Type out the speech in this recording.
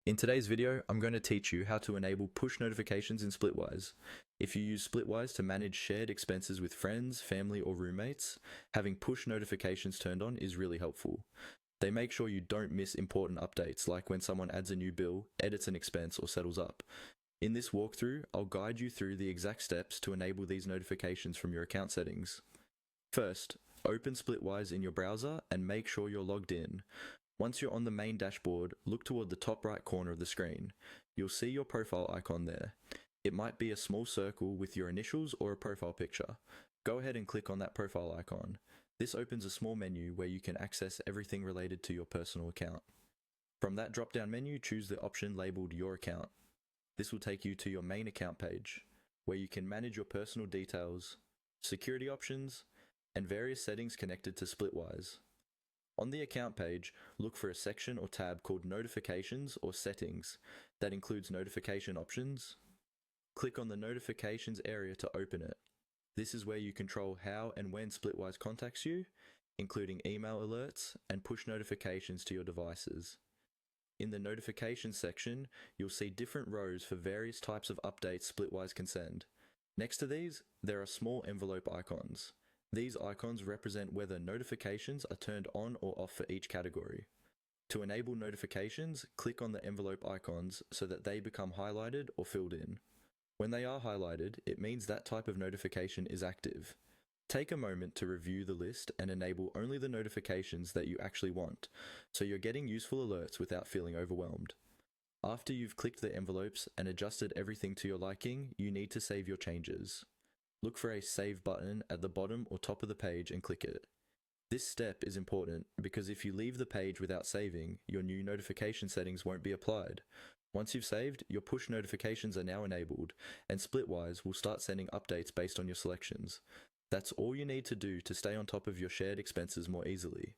In today's video, I'm going to teach you how to enable push notifications in Splitwise. If you use Splitwise to manage shared expenses with friends, family, or roommates, having push notifications turned on is really helpful. They make sure you don't miss important updates like when someone adds a new bill, edits an expense, or settles up. In this walkthrough, I'll guide you through the exact steps to enable these notifications from your account settings. First, open Splitwise in your browser and make sure you're logged in. Once you're on the main dashboard, look toward the top right corner of the screen. You'll see your profile icon there. It might be a small circle with your initials or a profile picture. Go ahead and click on that profile icon. This opens a small menu where you can access everything related to your personal account. From that drop-down menu, choose the option labeled Your Account. This will take you to your main account page, where you can manage your personal details, security options, and various settings connected to Splitwise. On the account page, look for a section or tab called Notifications or Settings that includes notification options. Click on the Notifications area to open it. This is where you control how and when Splitwise contacts you, including email alerts and push notifications to your devices. In the Notifications section, you'll see different rows for various types of updates Splitwise can send. Next to these, there are small envelope icons. These icons represent whether notifications are turned on or off for each category. To enable notifications, click on the envelope icons so that they become highlighted or filled in. When they are highlighted, it means that type of notification is active. Take a moment to review the list and enable only the notifications that you actually want, so you're getting useful alerts without feeling overwhelmed. After you've clicked the envelopes and adjusted everything to your liking, you need to save your changes. Look for a Save button at the bottom or top of the page and click it. This step is important because if you leave the page without saving, your new notification settings won't be applied. Once you've saved, your push notifications are now enabled, and Splitwise will start sending updates based on your selections. That's all you need to do to stay on top of your shared expenses more easily.